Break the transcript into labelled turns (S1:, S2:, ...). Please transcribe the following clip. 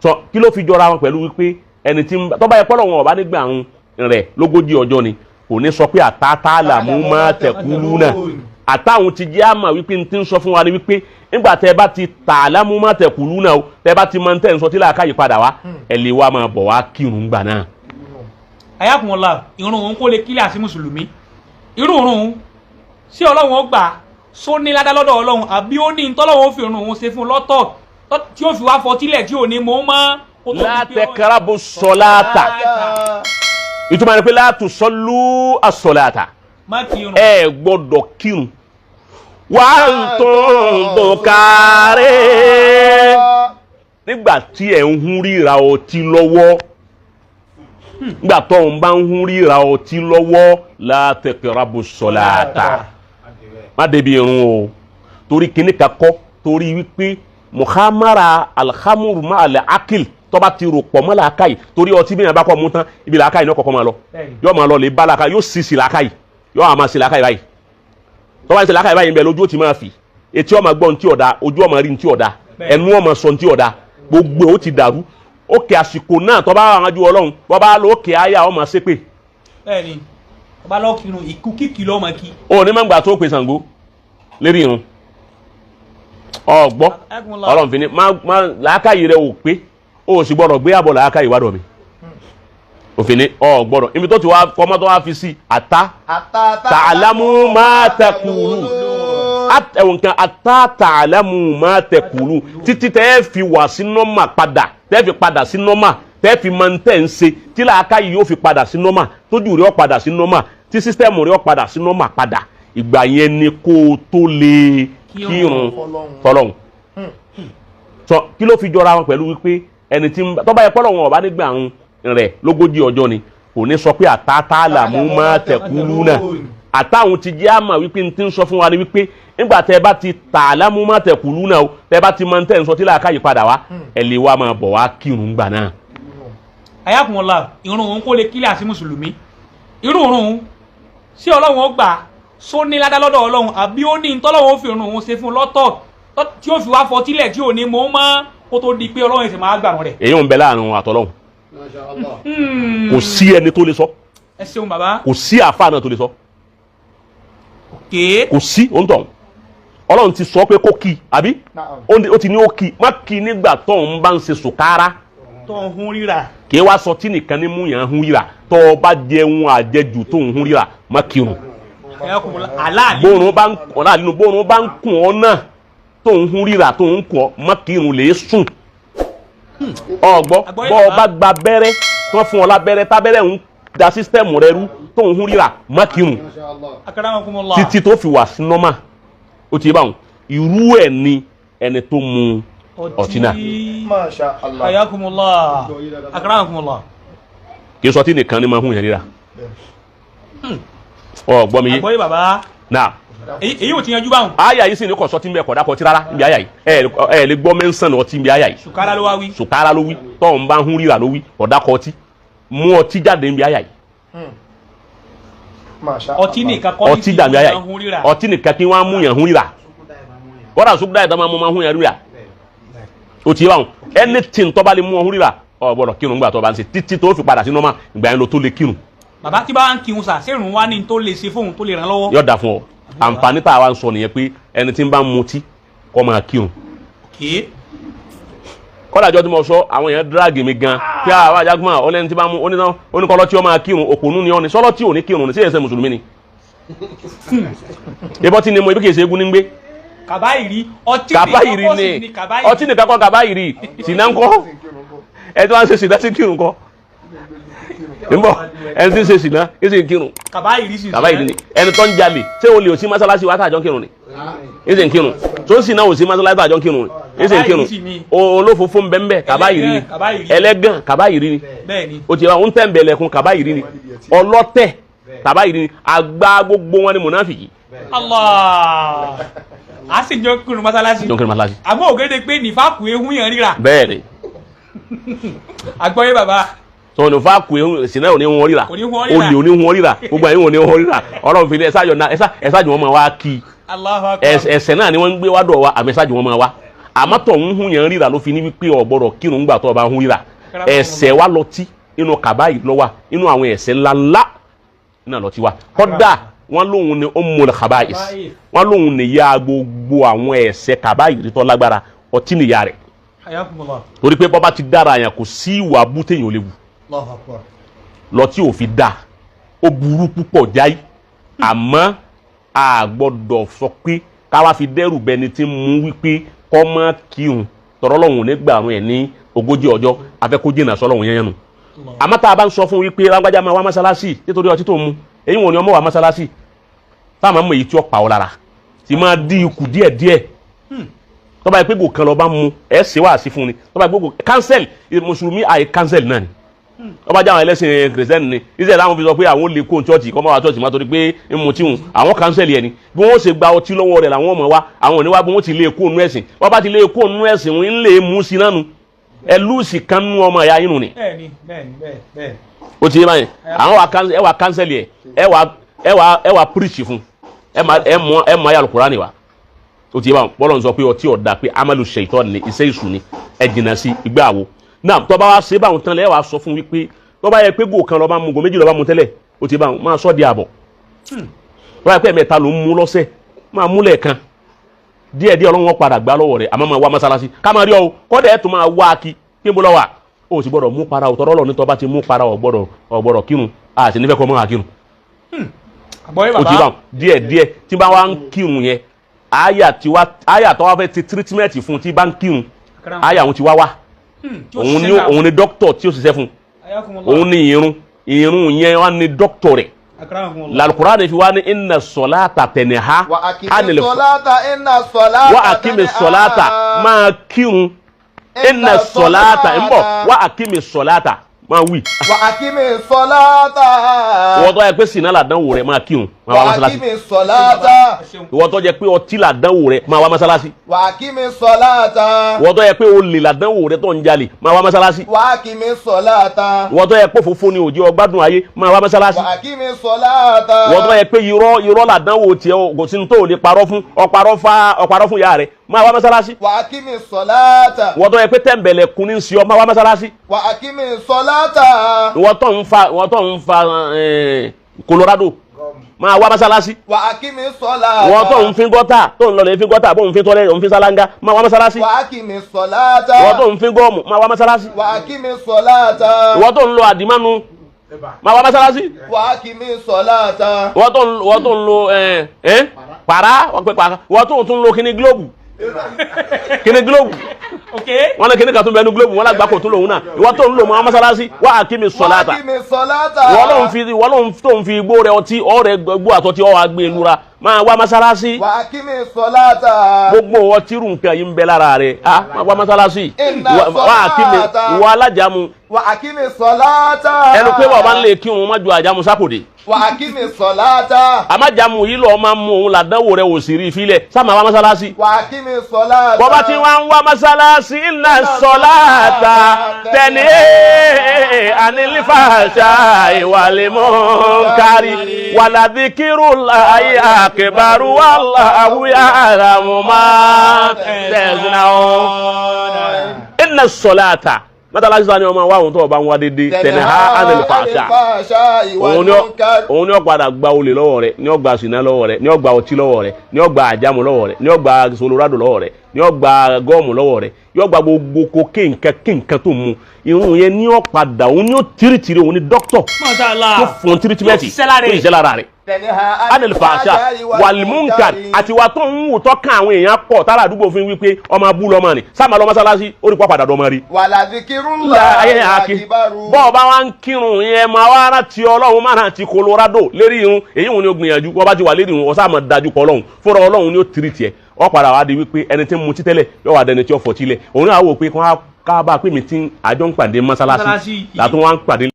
S1: sọ kí ló fi jọra wọn pẹ̀lú wípé ẹni tí tó bá yẹ pọ́lọ̀ wọn ọ̀bá nígbà rẹ̀ lógójì ọjọ́ ni kò ní sọ pé àtàtà làmú máa tẹ̀kúlú náà àtàwọn ti jẹ́ àmà wípé n ti ń sọ fún wa ni wípé nígbà tẹ́ bá ti tà lámú máa tẹ̀kúlú náà o tẹ́ bá ti máa ń tẹ̀ ń sọ tí làákàyè padà wá ẹ lè wá máa bọ̀ wá kírun gbà náà.
S2: ayakunla irun òun kó lè kílẹ̀ àti mùsùlùmí irú òun sí ọlọ́run ó gbà só ní ládá lọ́dọ̀ ọlọ́run àbí ó ní ntọ́lọ́run ó fi irun òun ṣe fún lọ́tọ̀ tí ó fi wá fọtílẹ̀ tí ò ní mọ́ mọ́.
S1: látẹkẹrẹbù sọláàtà ìtumọ̀ ni pé látù sọlú àsọláàtà ẹ gbọ́dọ̀ kírun wà á tó dọ̀kárẹ́ nígbà tí ẹ̀ ń hún ríra ọtí lọ́wọ́ nígbà tó ń bá ń hún ríra ọtí lọ́wọ́ látẹkẹrẹbù sọláàtà má débi irun o torí kíní kakọ́ torí wípé muhammara alhamuru ma alẹ akil tọba ti rò pọ̀ mọ́ làákàyè torí ọtí bí yẹn bá kọ́ mú tán ibi làákàyè náà kọ́kọ́ máa lọ yóò máa lọ lè bá làákàyè yóò sì làákàyè yóò máa sì làákàyè báyìí tọ́ba ti làákàyè báyìí ń bẹ lójú ó ti máa fì etí ó máa gbọ́ ntí ọ̀dà ojú ó máa rí ntí ọ̀dà ẹnu ó máa sọ ntí ọ̀dà gbogbo ó ti dàrú òkè àsìkò náà tọ́ba àwọn ajú ọlọ́run bọ́ba lọ òkè àyà ó máa ṣépè.
S2: bẹ́ẹ̀ni ọba lọ kírun ìkú kíkì lọ máa kí.
S1: o ní mọ̀gbà tó pè Ṣàngó lérí irun ọgbọ́ ọlọ́run fi ni má làákàyè rẹ ò pé o sì gbọ́dọ̀ gbé àbọ̀ làákàyè wádọ̀ mi òfin ni gbọ́dọ̀ ibi tó ti wá kọ́mọ́ tó wá fi sí tàlámù má tẹkùlù ẹ̀wọ̀n kan tàlámù má tẹkùlù títí tẹ́ fi wà sí nọ́mà padà tẹ́ fi padà sí nọ́mà tẹ́ fi máa ń tẹ̀ ń ṣe tí làákàyè yóò fi padà sí nọ́mà tójú rẹ̀ ó padà sí nọ́mà tí sísítẹ́ẹ̀mù rẹ̀ ó padà sí nọ́mà padà ìgbà yẹn ni kó o tó lè kírun fọlọ́hún sọ kí ló fi jọra wọn pẹ̀lú wípé ẹni tí tó bá yẹ pọ́lọ̀ wọn ọ̀bá nígbà rẹ̀ lógójì ọjọ́ ni kò ní sọ pé àtàtà làmú máa tẹ̀kúlú náà àtàwọn ti jẹ́ àmà wípé n ti ń sọ fún wa ni wípé nígbà tẹ́ bá ti tà lámú máa tẹ̀kúlú náà o tẹ́ bá ti máa ń tẹ̀ ń sọ tí làákàyè padà wá ẹ lè wá máa bọ̀ wá kírun gbà náà.
S2: ayakunla irun òun kó lè kílẹ̀ àti mùsùlùmí irú òun sí ọlọ́run ó gbà só ní ládá lọ́dọ̀ ọlọ́run àbí ó ní ntọ́lọ́run ó fi irun òun ṣe fún lọ́tọ̀ tí ó fi wá fọtílẹ̀ tí ò ní mọ́ mọ́ kó tó di pé ọlọ́run ẹ̀sìn máa gbà wọn rẹ̀.
S1: èyí ò ń bẹ láàrin àtọ́lọ́hún kò sí ẹni tó lè sọ
S2: ẹ ṣeun bàbá
S1: kò sí àáfàá náà tó lè sọ kò sí òǹtọ̀ ọlọ́run ti sọ pé kó kí àbí ó ti ní ó kí má kí nígbà tó ń bá ń ṣe sùkárá
S2: tó ń hún ríra
S1: kì í wá sọ tí nìkan ní mú yàn hún ríra tó o bá jẹun àjẹjù tó ń hún ríra má kírun bóòrùn bá ń kùn ọ náà tó ń hún ríra tó ń kùn ọ má kírun lè sùn ọgbọ́ bọ́ ọ bá gba bẹ́rẹ́ tó fún ọ lábẹ́rẹ́ tábẹ́rẹ́ ń da sísítẹ́ẹ̀mù rẹ rú tó ń hún ríra má kírun títí tó fi wà sí nọ́mà ó ti yé báwọn irú ẹ̀ ni ẹni tó mu ọtí náà. kì í sọ tí nìkan ni máa hún yẹn ríra ọgbọ́n mi yé
S2: àgbọ́yé bàbá
S1: náà
S2: èyí ò ti yanjú báwọn.
S1: àyà yìí sì ní kọ̀sọ́ tí ń bẹ kọ̀dá kọtí rárá níbi àyà yìí ẹ lè gbọ́ mẹ́sàn-án ọtí níbi àyà yìí.
S2: sùkárà ló wá wí.
S1: sùkárà ló wí tọ́ ń bá ń hún ríra ló wí kọ̀dá kọtí mú ọtí jáde níbi àyà yìí.
S2: ọtí nìkan kọ́ ní
S1: ọtí dàbí àyà yìí ọtí nìkan kí wọ́n á mú yàn hún ríra kọ́dà sùkúrà yìí tó máa mú máa hún yàn ríra. o ti yé báwọn anything tó bá lè mú ọ hún ríra ọ gbọ́dọ̀ kírun gbà tó bá ń ṣe títí tó fi padà sí nọ́mà ìgbà yẹn ló tó lè kírun.
S2: bàbá tí bá ń kírun sà sẹ́rùn wá ní tó lè ṣe fóun tó lè ràn lọ́wọ́.
S1: yọ̀ọ̀dà fún ọ àǹfààní tá a wá ń sọ nìyẹn pé ẹni tí ń bá ń mutí kó máa kírun. kọ́lájọ́ tí mo sọ àwọn èèyàn dírágì mi gan kí àwọn ajagunmọ̀ ọlẹ́ni tí bá mú oníkọ́lọ́ tí ó máa kírun òpònú ni ọ́ ni sọ́lọ́ tí ò ní kírun ni sí ẹ̀sẹ̀ mùsùlùmí ni. ibọ́ tí ni mo ibi kì í ṣe egun ní gbé.
S2: kàbáyìrí
S1: ọtí nìkan kọ́ kàbáyìrí sìnà ńkọ́ ẹ tí wọ́n ń ṣe sìnà sí kírun kọ́ nbọ ẹni tí ń ṣe sìnà kí sì ń kírun kàbáyìrí ni ẹni tó ń jalè ṣé o lè òsì mọ́sálásí wa tàjọ́ kírun ni kí sì ń kírun tó ń sìnà òsì mọ́sálásí tàjọ́ kírun ni kí sì ń kírun olófòfó ń bẹ́ńbẹ́ kàbáyìrí ni ẹlẹ́gàn kàbáyìrí ni o ti wá ń tẹ̀ ń bẹ̀lẹ̀kùn kàbáyìrí ni ọlọ́tẹ̀ kàbáyìrí ni àgbà gbogbo wọn ni mùnáfìkì.
S2: Allah a sì jọ kírun mọ́sálásí àmọ́ ògèdè pé nífàkù ehun yẹn ríra.
S1: bẹ́ẹ̀ni
S2: àgbọ̀yé bàbá
S1: tọ́wọ́n ní fáàkù ìsìnà òní wọn ríra olè òní wọn ríra gbogbo àyè òní wọn ríra ọlọ́run fi ní ẹ̀sájò wọn máa wá kí ẹsẹ̀ náà ni wọ́n ń gbé wádọ̀ wa àmì ẹ̀sájò wọn máa wá àmọ́ tó ń hun yẹn ríra ló fi ní wípé ó gbọ́dọ̀ kírun gbà tó bá hun ríra ẹ̀ṣẹ̀ wa lọ́tí inú kàbáyì lọ́wà inú àwọn ẹ̀ṣẹ̀ ńláńlá náà lọ́tí wa kọ́dà wọ́n lóhun ni ummul khaba'is wọ́n lóhun ni ya gbogbo àwọn ẹ̀ṣẹ̀ kàbáyì tó lágbára ọtí ni ya rẹ̀ torí pé bọ́bá ti dára yẹn kò sí ìwà bútẹ́yìn ò léwu lọ́tí ò fi dá ó burú púpọ̀ jáì àmọ́ a gbọ́dọ̀ sọ pé káwá fi dẹ́rù bẹni tí mú wípé kọ́ mọ́ kírun tọ̀rọ̀ lọ́hùn nígbà àwọn ẹ̀ ní 40 ọjọ́ afẹ́kó jìnnà sọ́lọ́hùn yẹn nù àmọ́ tá a bá ń sọ fún wípé lágbájá máa wá mọ́sálásì nítorí ọtí tó mú èyí wọn ni ọmọ wá mọ́sálásì táwọn mọ̀ èyí tí ó pa ọ́ lára tí máa dí ikù díẹ̀díẹ̀ tó bá yẹ pé gò kan lọ bá mú ẹ̀ ṣe wá sí fún ni tó bá yẹ pé gò cancel mùsùlùmí àì cancel náà ni tó bá jẹ́ àwọn ẹlẹ́sìn kìrìsìtẹ́nì ni ìṣẹ̀lẹ̀ láwọn fi sọ pé àwọn lè kó chọ́ọ̀chì kọ́ máa wá chọ́ọ̀chì má torí pé ìmú tí wọn àwọn cancel yẹn ni bí wọ́n ṣe gba ọtí lọ́wọ́ rẹ̀ làwọn ọmọ wa àwọn òní wá bí wọ́n ti lè kó nú ẹ̀sìn wọ́n bá ti lè kó nú ẹ̀sìn wọn ń lè mú sí nánu ẹ lùsì kan nú ọmọ ẹ̀yà inú ni. ó ti yé báyìí àwọn ẹ wà cancel yẹ ẹ wà preach fún ẹ mọ ayé Al-Qur'ani wa ó ti yé báyìí bọ́lọ̀ ń sọ pé ọtí ọ̀dà pé amalu shaitan ni iṣẹ́ ìṣù ni ẹ jìnnà sí ìgbé àwo náà tọ́ba wa ṣe báwọn tán lẹ́wàá sọ fún wípé tọ́ba yẹ pé gò kan lọ́ba mu gò méjì lọ́ba mu tẹ́lẹ̀ ó ti báwọn máa sọ́ di àbọ̀ tọ́ba yẹ pé mẹ́ta ló ń mú lọ́sẹ̀ máa mú lẹ́ẹ̀kan díẹ̀díẹ̀ Ọlọ́run padà gbá lọ́wọ́ rẹ̀ àmọ́ máa wá mọ́sálásí ká máa rí ọ kọ́dẹ̀ ẹ̀ tó máa wá kí kí n bọ́ lọ́wọ́ ó sì gbọ́dọ̀ mú para òtọ́rọ́ lọ ní tọ́ba ti mú para ọ̀gbọ́dọ̀ kírun àti nífẹ̀ẹ́ kọ́ mọ́ àkírun ó ti báwọn díẹ̀díẹ̀ tí bá wá ń kírun yẹn àyà tó wá fẹ́ ti treatment fún tí bá ń kírun àyà òun ti wá wá òun ni dókítọ̀ tí ó ṣiṣẹ́ fún òun ni irun yẹn wá ní dókítọ̀ rẹ̀ Al-Qur'ani fi wá ní inna salata tanha anil wa akimi salata máa kírun inna salata ń bọ̀ wa akimi salata máa wí.
S3: Wa akimi salata.
S1: Ìwọ tó yẹ pé sinna làdánwò rẹ̀ máa kírun máa wá mọ́sálásí.
S3: Wa akimi salata.
S1: Ìwọ tó yẹ pé ọtí làdánwò rẹ̀ máa wá mọ́sálásí.
S3: Wa akimi salata.
S1: Ìwọ tó yẹ pé olè làdánwò rẹ̀ tó ń jalè máa wá mọ́sálásí.
S3: Wa akimi salata.
S1: Ìwọ tó yẹ pé fòfò ni òjì ọgbádùn ayé máa wá mọ́sálásí.
S3: Wa akimi salata.
S1: Ìwọ tó yẹ pé irọ́ làdánwò tiẹ̀ kò sí ní tó lè parọ́ fún ọparọ́ fún ìyá rẹ̀ máa wá mọ́sálásí.
S3: Wa akimi salata.
S1: Ìwọ tó yẹ pé tẹ̀m̀bẹ̀lẹ̀ kun ní sí ọ máa wá mọ́sálásí.
S3: Wa akimi salata.
S1: Ìwọ tó ń fa Colorado máa wá mọ́sálásí.
S3: Wa akimi salata.
S1: Ìwọ tó ń fin gọ́tà tó ń lọ lè fin gọ́tà bó ń fin tọ́lẹ̀ ń fin sálángá máa wá mọ́sálásí.
S3: Wa akimi salata.
S1: Ìwọ tó ń fin gọ́ọ̀mù máa wá mọ́sálásí.
S3: Wa akimi salata.
S1: Ìwọ tó ń lo àdìmánu máa wá mọ́sálásí.
S3: Wa akimi salata.
S1: Ìwọ tó ń lo pàrá ìwọ tó ń lo kíní gílóòbù kíní gílóòbù wọn lè kíní kan tó bẹnu gílóòbù wọn lágbà kò tó lòun náà ìwọ tó ń lo máa mọ́sálásí wà á kí mi sọ̀láta ìwọ ló ń tó ń fi igbó rẹ ọtí ọ̀rẹ́ gbó àtọ́tí ọ̀ àgbé lura máa wá mọ́sálásí.
S3: Wa akimi salata.
S1: Gbogbo wọn tí irú nǹkan yìí ń bẹ lára rẹ̀ máa wá mọ́sálásí. Wà á kí mi ìwọ alájàmú.
S3: Wa akimi salata.
S1: Ẹnu pé bàbá ń lè kí òun má ju àjàmú sápòdè.
S3: Wa akimi salata.
S1: Àmájàmú yìí lọ́ọ́ máa mú òun làdánwò rẹ̀ ò sì rí ìfilẹ̀ sáà máa wá mọ́sálásí.
S3: Wa akimi salata.
S1: Bọ́bá tí wọ́n ń wá mọ́sálásí inna salata tẹ̀lé anilifasha wal munkari wala dhikrullahi akbaru wallahu ya'lamu ma tasna'un. Inna salata mọ́tàlá sísá ni ọmọ wa òun tó ọba ń wá dédé tẹ̀lé ha anilifasha òun ni ó padà gba olè lọ́wọ́ rẹ̀ ni ó gba ṣìnà lọ́wọ́ rẹ̀ ni ó gba ọtí lọ́wọ́ rẹ̀ ni ó gba àjàmù lọ́wọ́ rẹ̀ ni ó gba Colorado lọ́wọ́ rẹ̀ ni ó gba gọ́ọ̀mù lọ́wọ́ rẹ̀ yóò gba gbogbo kokéè nǹkan tó mu irun yẹn ni ó padà òun ni ó tìrìtìrì òun ni dókítọ̀ tó fún tìrìtìmẹ́tì tó ìṣẹ́ lára rẹ̀ anilifasha walimunkar àti wa tó ń wù tọ́kàn àwọn èèyàn pọ̀ tára àdúgbò fún wípé ọmọ abú lọ́mọ ni sáà máa lọ mọ́sálásí ó rí pọ́ padà dọ́mọ rí.
S3: wàlá zikirullahi akibaru.
S1: bọ́ọ̀ bá wá ń kírun yẹn máa wá rántí Ọlọ́run máa rántí Colorado lérí irun èyí wọn ni ó gbìyànjú wọ́n bá ti wà lérí irun ọ̀sán àmọ́ dájú kọ́ Ọlọ́run fúnra Ọlọ́run ni ó tìrì tiẹ̀ ọ padà wá di wípé ẹni tí ń mutí tẹ́lẹ̀ yóò wá dẹni tí ó fọ̀ tílẹ̀ òun náà wò pé ká bá pè mí tí àjọ ń pàdé mọ́sálásí látún wá ń pàdé